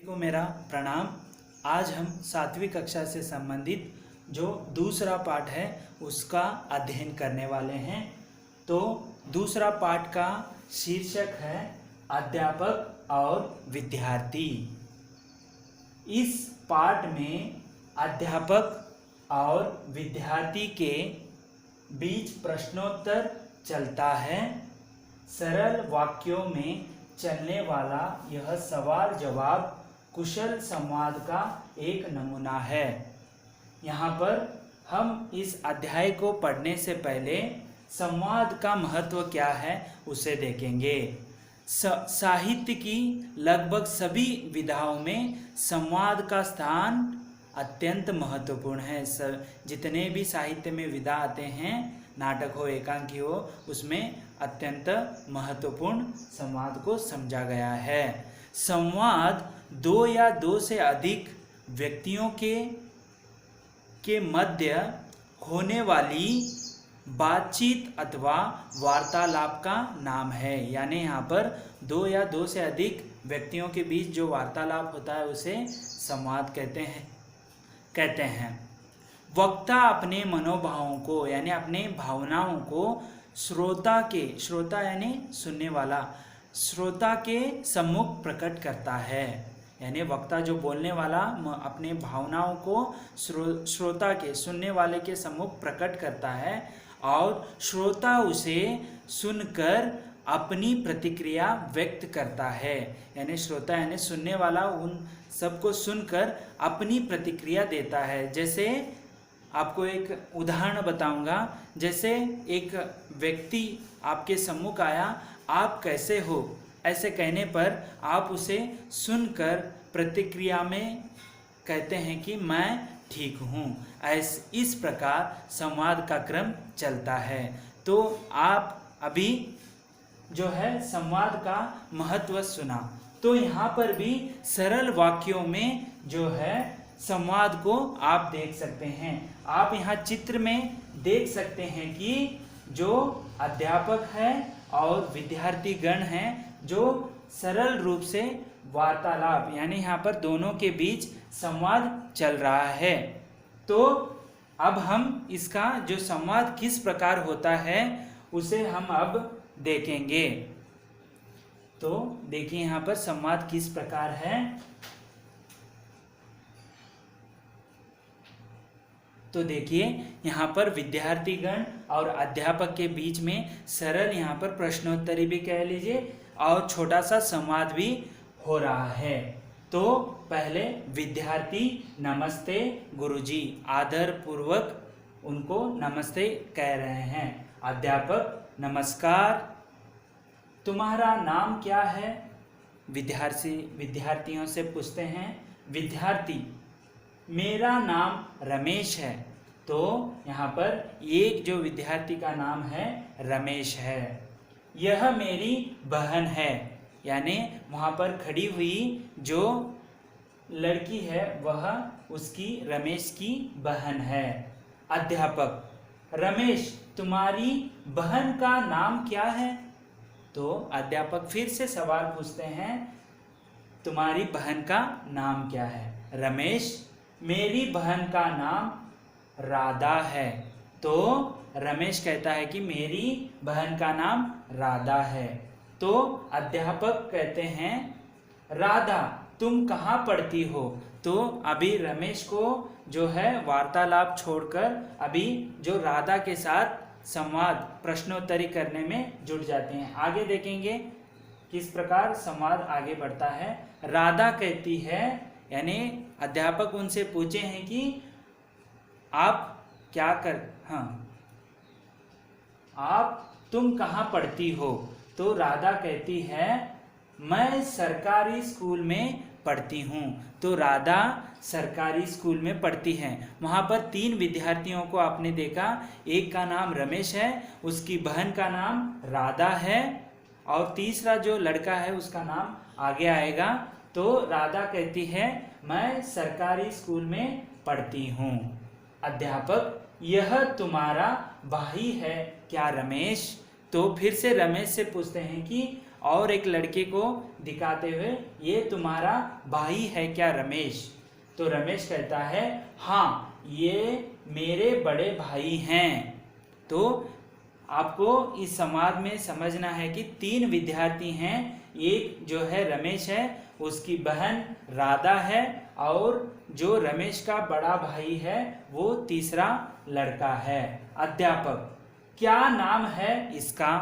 को मेरा प्रणाम। आज हम 7वीं कक्षा से संबंधित जो दूसरा पाठ है उसका अध्ययन करने वाले हैं। तो दूसरा पाठ का शीर्षक है अध्यापक और विद्यार्थी। इस पाठ में अध्यापक और विद्यार्थी के बीच प्रश्नोत्तर चलता है। सरल वाक्यों में चलने वाला यह सवाल जवाब कुशल संवाद का एक नमूना है। यहाँ पर हम इस अध्याय को पढ़ने से पहले संवाद का महत्व क्या है उसे देखेंगे। साहित्य की लगभग सभी विधाओं में संवाद का स्थान अत्यंत महत्वपूर्ण है। जितने भी साहित्य में विधा आते हैं, नाटक हो एकांकी हो, उसमें अत्यंत महत्वपूर्ण संवाद को समझा गया है। संवाद दो या दो से अधिक व्यक्तियों के मध्य होने वाली बातचीत अथवा वार्तालाप का नाम है। यानी यहाँ पर दो या दो से अधिक व्यक्तियों के बीच जो वार्तालाप होता है उसे संवाद कहते हैं। वक्ता अपने मनोभावों को यानी अपने भावनाओं को श्रोता यानी सुनने वाला, श्रोता के सम्मुख प्रकट करता है। यानी वक्ता जो बोलने वाला अपने भावनाओं को श्रोता के सुनने वाले के सम्मुख प्रकट करता है और श्रोता उसे सुनकर अपनी प्रतिक्रिया व्यक्त करता है। यानी श्रोता यानी सुनने वाला उन सबको सुनकर अपनी प्रतिक्रिया देता है। जैसे आपको एक उदाहरण बताऊंगा। जैसे एक व्यक्ति आपके सम्मुख आया, आप कैसे हो, ऐसे कहने पर आप उसे सुनकर प्रतिक्रिया में कहते हैं कि मैं ठीक हूँ। इस प्रकार संवाद का क्रम चलता है। तो आप अभी जो है संवाद का महत्व सुना। तो यहाँ पर भी सरल वाक्यों में जो है संवाद को आप देख सकते हैं। आप यहाँ चित्र में देख सकते हैं कि जो अध्यापक है और विद्यार्थी गण हैं जो सरल रूप से वार्तालाप यानी यहाँ पर दोनों के बीच संवाद चल रहा है। तो अब हम इसका जो संवाद किस प्रकार होता है उसे हम अब देखेंगे। तो देखिए यहाँ पर संवाद किस प्रकार है। तो देखिए यहाँ पर विद्यार्थीगण और अध्यापक के बीच में सरल यहाँ पर प्रश्नोत्तरी भी कह लीजिए और छोटा सा संवाद भी हो रहा है। तो पहले विद्यार्थी नमस्ते गुरुजी, आदर पूर्वक उनको नमस्ते कह रहे हैं। अध्यापक नमस्कार, तुम्हारा नाम क्या है? विद्यार्थियों से पूछते हैं। विद्यार्थी मेरा नाम रमेश है। तो यहाँ पर एक जो विद्यार्थी का नाम है रमेश है। यह मेरी बहन है। यानी वहाँ पर खड़ी हुई जो लड़की है वह उसकी रमेश की बहन है। अध्यापक रमेश तुम्हारी बहन का नाम क्या है? तो अध्यापक फिर से सवाल पूछते हैं, तुम्हारी बहन का नाम क्या है? रमेश मेरी बहन का नाम राधा है। तो रमेश कहता है कि मेरी बहन का नाम राधा है। तो अध्यापक कहते हैं राधा तुम कहाँ पढ़ती हो? तो अभी रमेश को जो है वार्तालाप छोड़कर अभी जो राधा के साथ संवाद प्रश्नोत्तरी करने में जुट जाते हैं। आगे देखेंगे किस प्रकार संवाद आगे बढ़ता है। राधा कहती है, यानी अध्यापक उनसे पूछे हैं कि आप क्या तुम कहाँ पढ़ती हो? तो राधा कहती है मैं सरकारी स्कूल में पढ़ती हूँ। तो राधा सरकारी स्कूल में पढ़ती है। वहाँ पर 3 विद्यार्थियों को आपने देखा, एक का नाम रमेश है, उसकी बहन का नाम राधा है और तीसरा जो लड़का है उसका नाम आगे आएगा। तो राधा कहती है मैं सरकारी स्कूल में पढ़ती हूँ। अध्यापक यह तुम्हारा भाई है क्या रमेश? तो फिर से रमेश से पूछते हैं कि और एक लड़के को दिखाते हुए, ये तुम्हारा भाई है क्या रमेश? तो रमेश कहता है हाँ, ये मेरे बड़े भाई हैं। तो आपको इस संवाद में समझना है कि 3 विद्यार्थी हैं। एक जो है रमेश है, उसकी बहन राधा है, और जो रमेश का बड़ा भाई है वो तीसरा लड़का है। अध्यापक, क्या नाम है इसका?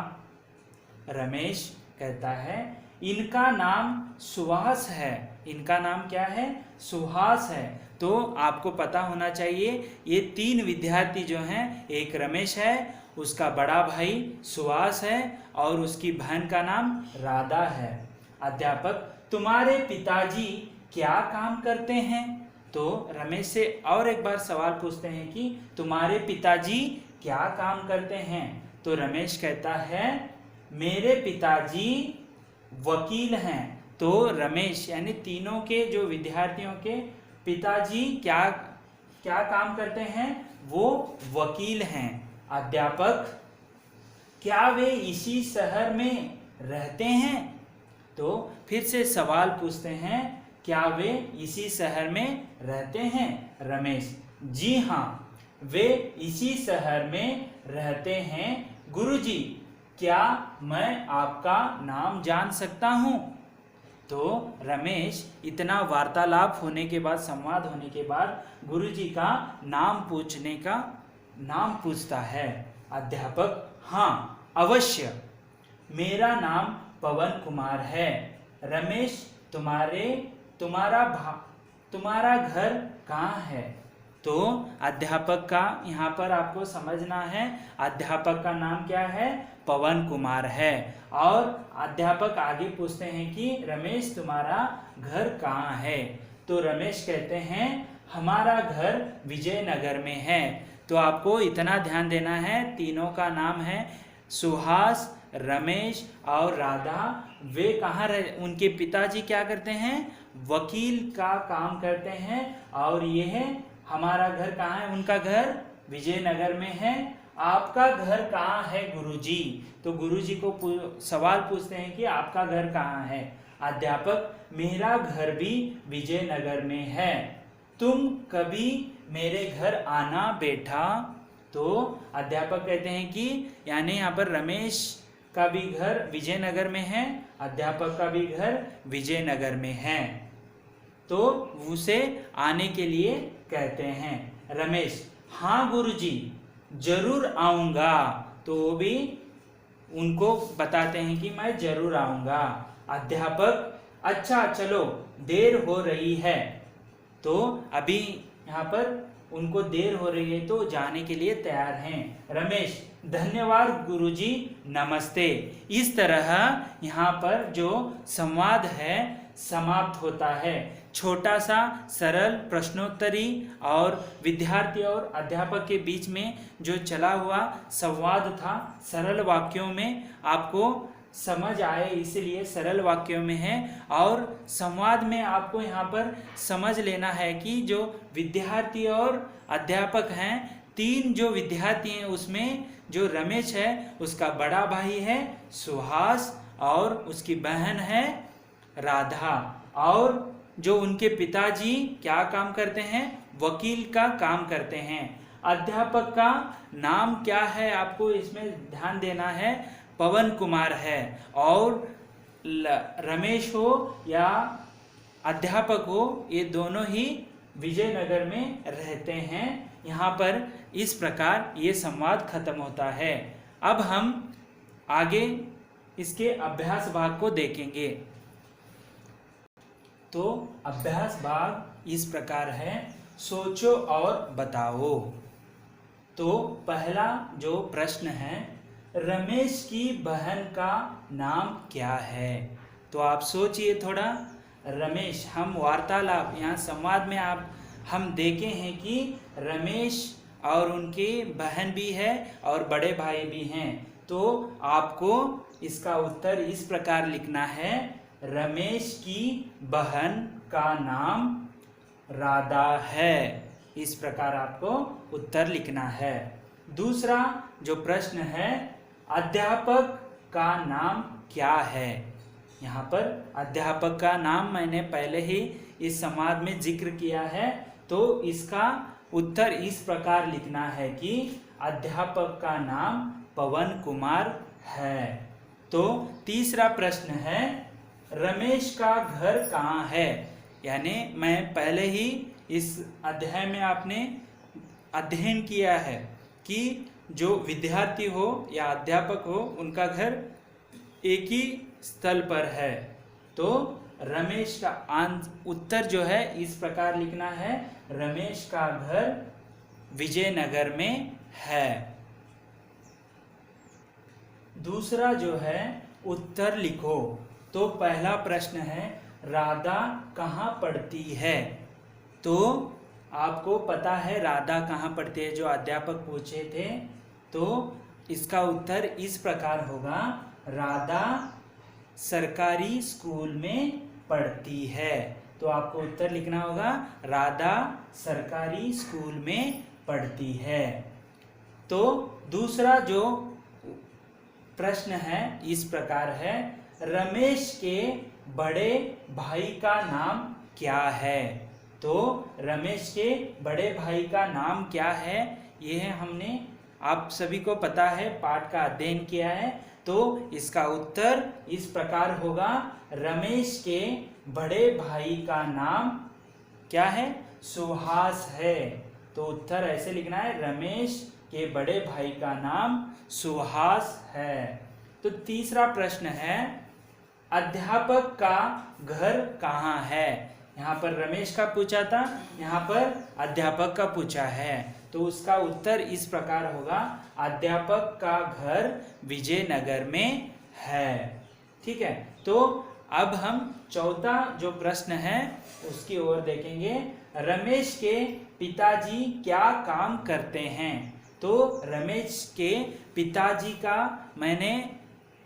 रमेश कहता है इनका नाम सुहास है। इनका नाम क्या है? सुहास है। तो आपको पता होना चाहिए ये 3 विद्यार्थी जो हैं, एक रमेश है, उसका बड़ा भाई सुहास है, और उसकी बहन का नाम राधा है। अध्यापक, तुम्हारे पिताजी क्या काम करते हैं? तो रमेश से और एक बार सवाल पूछते हैं कि तुम्हारे पिताजी क्या काम करते हैं? तो रमेश कहता है मेरे पिताजी वकील हैं। तो रमेश यानी तीनों के जो विद्यार्थियों के पिताजी क्या क्या काम करते हैं? वो वकील हैं। अध्यापक, क्या वे इसी शहर में रहते हैं? तो फिर से सवाल पूछते हैं, क्या वे इसी शहर में रहते हैं? रमेश, जी हाँ, वे इसी शहर में रहते हैं। गुरुजी, क्या मैं आपका नाम जान सकता हूँ? तो रमेश इतना वार्तालाप होने के बाद, संवाद होने के बाद, गुरुजी का नाम पूछता है। अध्यापक, हाँ अवश्य, मेरा नाम पवन कुमार है। रमेश, तुम्हारा घर कहाँ है? तो अध्यापक का यहाँ पर आपको समझना है, अध्यापक का नाम क्या है? पवन कुमार है। और अध्यापक आगे पूछते हैं कि रमेश, तुम्हारा घर कहाँ है? तो रमेश कहते हैं हमारा घर विजयनगर में है। तो आपको इतना ध्यान देना है, तीनों का नाम है सुहास, रमेश और राधा। वे कहाँ उनके पिताजी क्या करते हैं? वकील का काम करते हैं। और ये है हमारा घर कहाँ है? उनका घर विजयनगर में है। आपका घर कहाँ है गुरुजी? तो गुरुजी को सवाल पूछते हैं कि आपका घर कहाँ है? अध्यापक, मेरा घर भी विजयनगर में है। तुम कभी मेरे घर आना बेटा। तो अध्यापक कहते हैं कि यानी यहाँ पर रमेश का भी घर विजयनगर में है, अध्यापक का भी घर विजयनगर में है। तो उसे आने के लिए कहते हैं। रमेश, हाँ गुरुजी, जरूर आऊँगा। तो वो भी उनको बताते हैं कि मैं जरूर आऊँगा। अध्यापक, अच्छा चलो, देर हो रही है। तो अभी यहाँ पर उनको देर हो रही है तो जाने के लिए तैयार हैं। रमेश, धन्यवाद गुरुजी, नमस्ते। इस तरह यहाँ पर जो संवाद है समाप्त होता है। छोटा सा सरल प्रश्नोत्तरी और विद्यार्थी और अध्यापक के बीच में जो चला हुआ संवाद था, सरल वाक्यों में आपको समझ आए, इसलिए सरल वाक्यों में है। और संवाद में आपको यहाँ पर समझ लेना है कि जो विद्यार्थी और अध्यापक हैं, 3 जो विद्यार्थी हैं उसमें जो रमेश है उसका बड़ा भाई है सुहास, और उसकी बहन है राधा, और जो उनके पिताजी क्या काम करते हैं? वकील का काम करते हैं। अध्यापक का नाम क्या है आपको इसमें ध्यान देना है? पवन कुमार है। और रमेश हो या अध्यापक हो, ये दोनों ही विजयनगर में रहते हैं। यहाँ पर इस प्रकार ये संवाद खत्म होता है। अब हम आगे इसके अभ्यास भाग को देखेंगे। तो अभ्यास भाग इस प्रकार है, सोचो और बताओ। तो पहला जो प्रश्न है, रमेश की बहन का नाम क्या है? तो आप सोचिए थोड़ा। रमेश, हम वार्तालाप यहाँ संवाद में हम देखे हैं कि रमेश और उनकी बहन भी है और बड़े भाई भी हैं। तो आपको इसका उत्तर इस प्रकार लिखना है, रमेश की बहन का नाम राधा है। इस प्रकार आपको उत्तर लिखना है। दूसरा जो प्रश्न है, अध्यापक का नाम क्या है? यहाँ पर अध्यापक का नाम मैंने पहले ही इस संवाद में जिक्र किया है, तो इसका उत्तर इस प्रकार लिखना है कि अध्यापक का नाम पवन कुमार है। तो तीसरा प्रश्न है, रमेश का घर कहाँ है? यानी मैं पहले ही इस अध्याय में आपने अध्ययन किया है कि जो विद्यार्थी हो या अध्यापक हो उनका घर एक ही स्थल पर है। तो रमेश का उत्तर जो है इस प्रकार लिखना है, रमेश का घर विजयनगर में है। दूसरा जो है उत्तर लिखो। तो पहला प्रश्न है, राधा कहाँ पढ़ती है? तो आपको पता है राधा कहाँ पढ़ती है, जो अध्यापक पूछे थे। तो इसका उत्तर इस प्रकार होगा, राधा सरकारी स्कूल में पढ़ती है। तो आपको उत्तर लिखना होगा, राधा सरकारी स्कूल में पढ़ती है। तो दूसरा जो प्रश्न है इस प्रकार है, रमेश के बड़े भाई का नाम क्या है? तो रमेश के बड़े भाई का नाम क्या है, यह हमने आप सभी को पता है, पाठ का अध्ययन किया है। तो इसका उत्तर इस प्रकार होगा, रमेश के बड़े भाई का नाम क्या है? सुहास है। तो उत्तर ऐसे लिखना है, रमेश के बड़े भाई का नाम सुहास है। तो तीसरा प्रश्न है, अध्यापक का घर कहाँ है? यहाँ पर रमेश का पूछा था, यहाँ पर अध्यापक का पूछा है। तो उसका उत्तर इस प्रकार होगा, अध्यापक का घर विजयनगर में है। ठीक है। तो अब हम चौथा जो प्रश्न है उसकी ओर देखेंगे, रमेश के पिताजी क्या काम करते हैं? तो रमेश के पिताजी का मैंने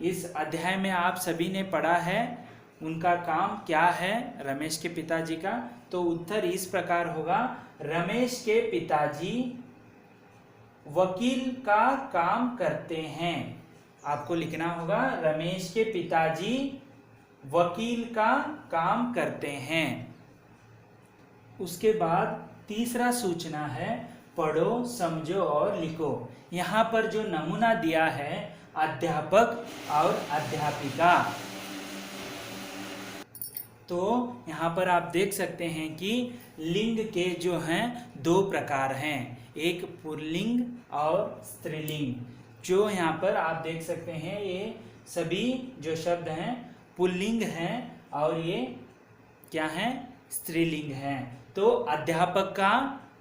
इस अध्याय में आप सभी ने पढ़ा है, उनका काम क्या है रमेश के पिताजी का? तो उत्तर इस प्रकार होगा, रमेश के पिताजी वकील का काम करते हैं। आपको लिखना होगा, रमेश के पिताजी वकील का काम करते हैं। उसके बाद तीसरा सूचना है, पढ़ो, समझो और लिखो। यहाँ पर जो नमूना दिया है, अध्यापक और अध्यापिका। तो यहाँ पर आप देख सकते हैं कि लिंग के जो हैं दो प्रकार हैं, एक पुल्लिंग और स्त्रीलिंग। जो यहाँ पर आप देख सकते हैं, ये सभी जो शब्द हैं पुल्लिंग हैं और ये क्या हैं? स्त्रीलिंग हैं। तो अध्यापक का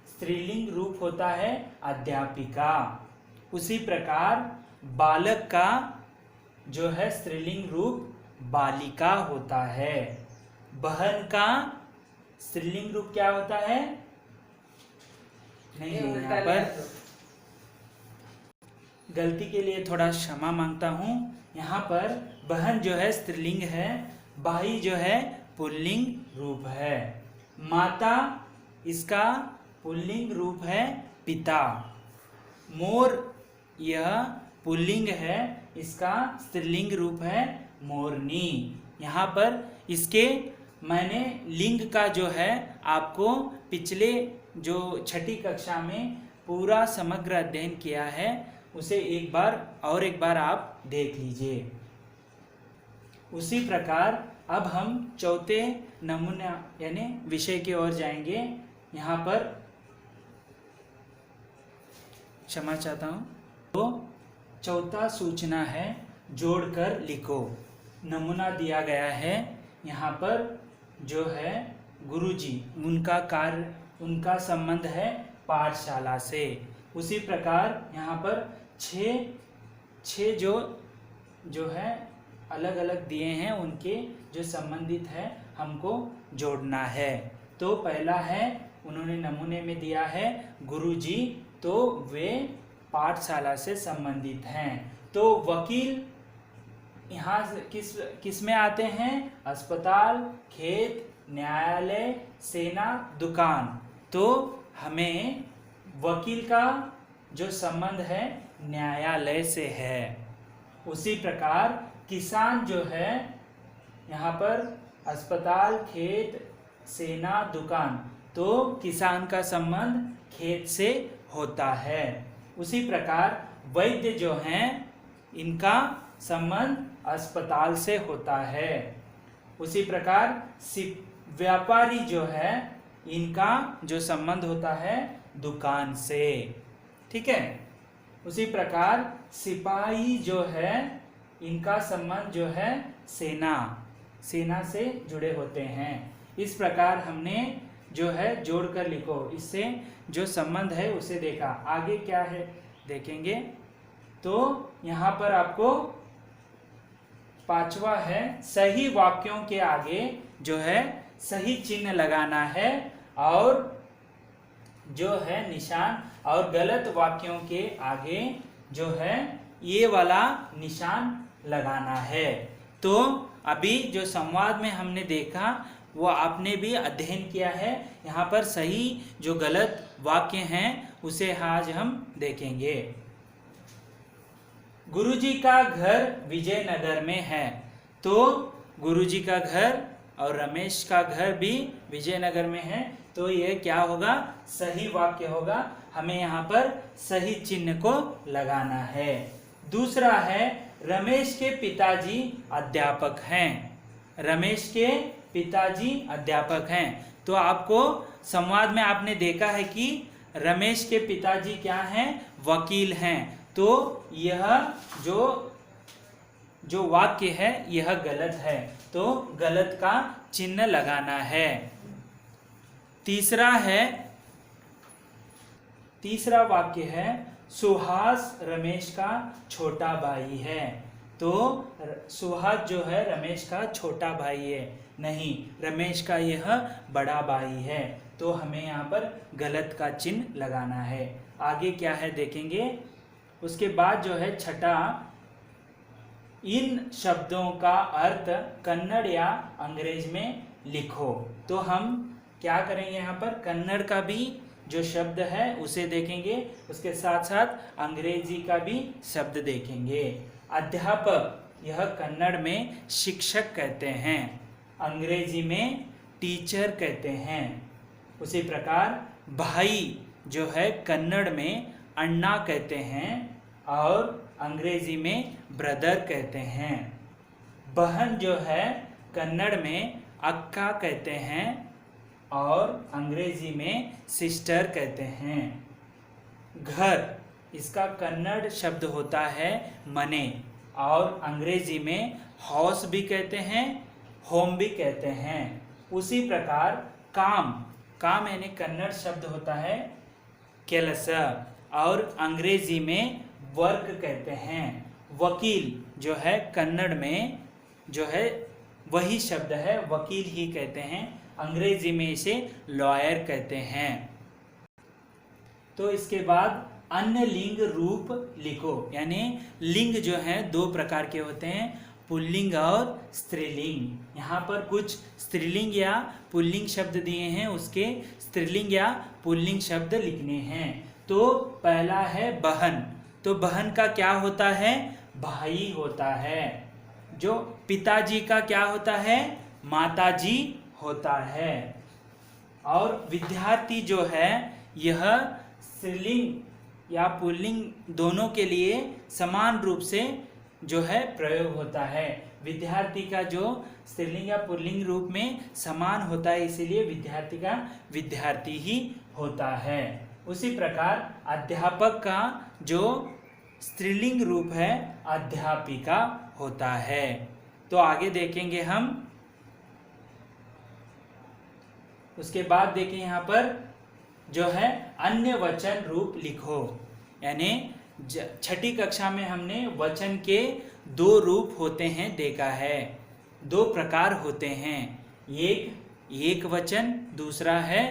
स्त्रीलिंग रूप होता है अध्यापिका। उसी प्रकार बालक का जो है स्त्रीलिंग रूप बालिका होता है। बहन का स्त्रीलिंग रूप क्या होता है? नहीं, यहाँ पर गलती के लिए थोड़ा क्षमा मांगता हूँ। यहाँ पर बहन जो है स्त्रीलिंग है, भाई जो है पुल्लिंग रूप है। माता इसका पुल्लिंग रूप है पिता। मोर यह पुल्लिंग है, इसका स्त्रीलिंग रूप है मोरनी। यहाँ पर इसके मैंने लिंग का जो है आपको पिछले जो छठी कक्षा में पूरा समग्र अध्ययन किया है, उसे एक बार आप देख लीजिए। उसी प्रकार अब हम चौथे नमूना यानी विषय की ओर जाएंगे। यहाँ पर क्षमा चाहता हूँ। तो चौथा सूचना है, जोड़कर लिखो। नमूना दिया गया है, यहाँ पर जो है गुरुजी, उनका कार्य, उनका संबंध है पाठशाला से। उसी प्रकार यहाँ पर छः जो है अलग अलग दिए हैं, उनके जो संबंधित है हमको जोड़ना है। तो पहला है, उन्होंने नमूने में दिया है गुरुजी, तो वे पाठशाला से संबंधित हैं। तो वकील यहाँ किस में आते हैं? अस्पताल, खेत, न्यायालय, सेना, दुकान। तो हमें वकील का जो संबंध है न्यायालय से है। उसी प्रकार किसान जो है यहाँ पर अस्पताल, खेत, सेना, दुकान, तो किसान का संबंध खेत से होता है। उसी प्रकार वैद्य जो हैं इनका संबंध अस्पताल से होता है। उसी प्रकार व्यापारी जो है इनका जो संबंध होता है दुकान से, ठीक है। उसी प्रकार सिपाही जो है इनका संबंध जो है सेना से जुड़े होते हैं। इस प्रकार हमने जो है जोड़कर लिखो, इससे जो संबंध है उसे देखा। आगे क्या है देखेंगे। तो यहाँ पर आपको पांचवा है, सही वाक्यों के आगे जो है सही चिन्ह लगाना है और जो है निशान, और गलत वाक्यों के आगे जो है ये वाला निशान लगाना है। तो अभी जो संवाद में हमने देखा वो आपने भी अध्ययन किया है। यहाँ पर सही जो गलत वाक्य हैं उसे आज हम देखेंगे। गुरुजी का घर विजयनगर में है, तो गुरुजी का घर और रमेश का घर भी विजयनगर में है, तो ये क्या होगा, सही वाक्य होगा। हमें यहाँ पर सही चिन्ह को लगाना है। दूसरा है, रमेश के पिताजी अध्यापक हैं। रमेश के पिताजी अध्यापक हैं, तो आपको संवाद में आपने देखा है कि रमेश के पिताजी क्या हैं, वकील हैं। तो यह जो वाक्य है यह गलत है, तो गलत का चिन्ह लगाना है। तीसरा वाक्य है, सुहास रमेश का छोटा भाई है। तो सुहास जो है रमेश का छोटा भाई है, नहीं, रमेश का यह बड़ा भाई है, तो हमें यहाँ पर गलत का चिन्ह लगाना है। आगे क्या है देखेंगे। उसके बाद जो है छठा, इन शब्दों का अर्थ कन्नड़ या अंग्रेज में लिखो। तो हम क्या करेंगे, यहाँ पर कन्नड़ का भी जो शब्द है उसे देखेंगे, उसके साथ साथ अंग्रेजी का भी शब्द देखेंगे। अध्यापक यह कन्नड़ में शिक्षक कहते हैं, अंग्रेजी में टीचर कहते हैं। उसी प्रकार भाई जो है कन्नड़ में अन्ना कहते हैं और अंग्रेजी में ब्रदर कहते हैं। बहन जो है कन्नड़ में अक्का कहते हैं और अंग्रेजी में सिस्टर कहते हैं। घर, इसका कन्नड़ शब्द होता है मने और अंग्रेजी में हाउस भी कहते हैं, होम भी कहते हैं। उसी प्रकार काम यानी कन्नड़ शब्द होता है केलस और अंग्रेजी में वर्क कहते हैं। वकील जो है कन्नड़ में जो है वही शब्द है, वकील ही कहते हैं, अंग्रेजी में इसे लॉयर कहते हैं। तो इसके बाद अन्य लिंग रूप लिखो, यानी लिंग जो है दो प्रकार के होते हैं, पुल्लिंग और स्त्रीलिंग। यहाँ पर कुछ स्त्रीलिंग या पुल्लिंग शब्द दिए हैं, उसके स्त्रीलिंग या पुल्लिंग शब्द लिखने हैं। तो पहला है बहन, तो बहन का क्या होता है, भाई होता है। जो पिताजी का क्या होता है, माताजी होता है। और विद्यार्थी जो है यह स्त्रीलिंग या पुल्लिंग दोनों के लिए समान रूप से जो है प्रयोग होता है। विद्यार्थी का जो स्त्रीलिंग या पुल्लिंग रूप में समान होता है, इसीलिए विद्यार्थी का विद्यार्थी ही होता है। उसी प्रकार अध्यापक का जो स्त्रीलिंग रूप है अध्यापिका होता है। तो आगे देखेंगे हम। उसके बाद देखें यहाँ पर जो है अन्य वचन रूप लिखो, यानी छठी कक्षा में हमने वचन के दो रूप होते हैं देखा है, दो प्रकार होते हैं, एक वचन, दूसरा है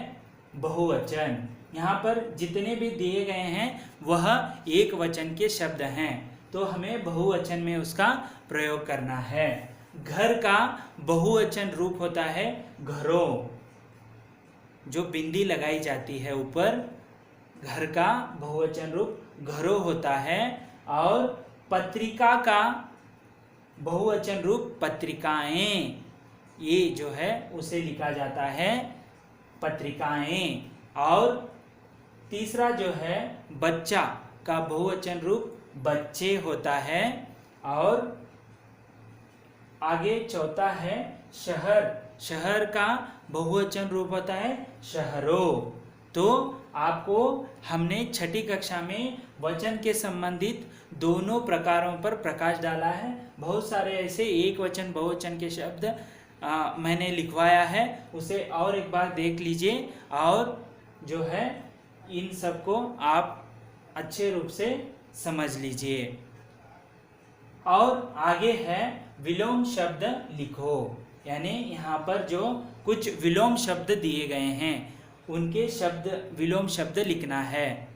बहुवचन। यहाँ पर जितने भी दिए गए हैं वह एक वचन के शब्द हैं, तो हमें बहुवचन में उसका प्रयोग करना है। घर का बहुवचन रूप होता है घरों, जो बिंदी लगाई जाती है ऊपर, घर का बहुवचन रूप घरों होता है। और पत्रिका का बहुवचन रूप पत्रिकाएं, ये जो है उसे लिखा जाता है पत्रिकाएं। और तीसरा जो है बच्चा का बहुवचन रूप बच्चे होता है। और आगे चौथा है शहर, शहर का बहुवचन रूप होता है शहरों। तो आपको हमने छठी कक्षा में वचन के संबंधित दोनों प्रकारों पर प्रकाश डाला है। बहुत सारे ऐसे एक वचन बहुवचन के शब्द मैंने लिखवाया है, उसे और एक बार देख लीजिए और जो है इन सबको आप अच्छे रूप से समझ लीजिए। और आगे है विलोम शब्द लिखो, यानी यहाँ पर जो कुछ विलोम शब्द दिए गए हैं उनके शब्द विलोम शब्द लिखना है।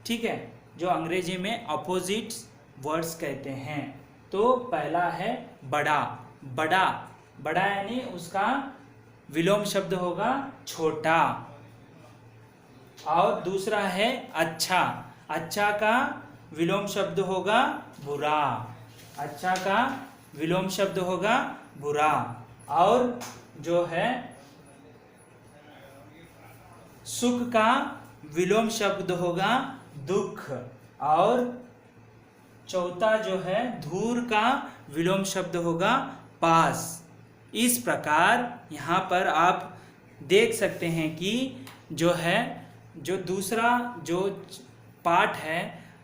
ठीक है, जो अंग्रेजी में अपोजिट वर्ड्स कहते हैं। तो पहला है बड़ा, बड़ा, बड़ा यानी उसका विलोम शब्द होगा छोटा। और दूसरा है अच्छा, अच्छा का विलोम शब्द होगा बुरा, अच्छा का विलोम शब्द होगा बुरा। और जो है सुख का विलोम शब्द होगा दुख। और चौथा जो है धूर का विलोम शब्द होगा पास। इस प्रकार यहाँ पर आप देख सकते हैं कि जो है जो दूसरा जो पाठ है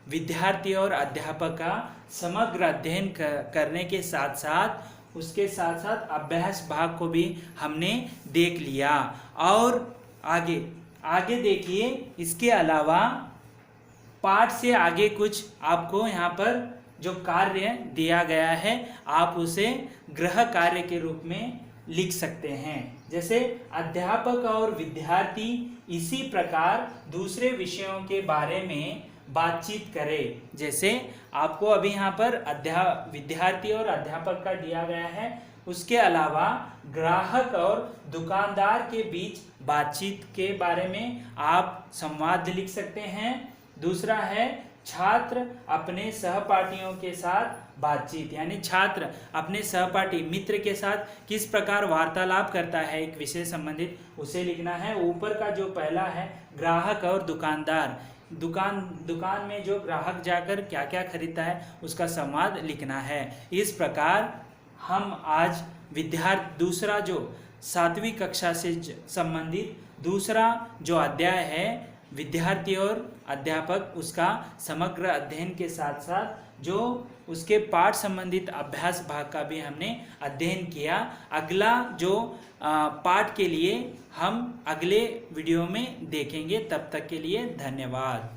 विद्यार्थी और अध्यापक का समग्र अध्ययन करने के साथ साथ उसके साथ साथ अभ्यास भाग को भी हमने देख लिया। और आगे देखिए, इसके अलावा पाठ से आगे कुछ आपको यहाँ पर जो कार्य दिया गया है आप उसे गृह कार्य के रूप में लिख सकते हैं। जैसे अध्यापक और विद्यार्थी इसी प्रकार दूसरे विषयों के बारे में बातचीत करें। जैसे आपको अभी यहाँ पर विद्यार्थी और अध्यापक का दिया गया है, उसके अलावा ग्राहक और दुकानदार के बीच बातचीत के बारे में आप संवाद लिख सकते हैं। दूसरा है छात्र अपने सहपाठियों के साथ बातचीत, यानी छात्र अपने सहपाठी मित्र के साथ किस प्रकार वार्तालाप करता है एक विषय संबंधित, उसे लिखना है। ऊपर का जो पहला है ग्राहक और दुकानदार, दुकान में जो ग्राहक जाकर क्या क्या खरीदता है उसका संवाद लिखना है। इस प्रकार हम आज दूसरा जो 7वीं कक्षा से संबंधित दूसरा जो अध्याय है विद्यार्थी और अध्यापक, उसका समग्र अध्ययन के साथ साथ जो उसके पाठ संबंधित अभ्यास भाग का भी हमने अध्ययन किया। अगला जो पाठ के लिए हम अगले वीडियो में देखेंगे। तब तक के लिए धन्यवाद।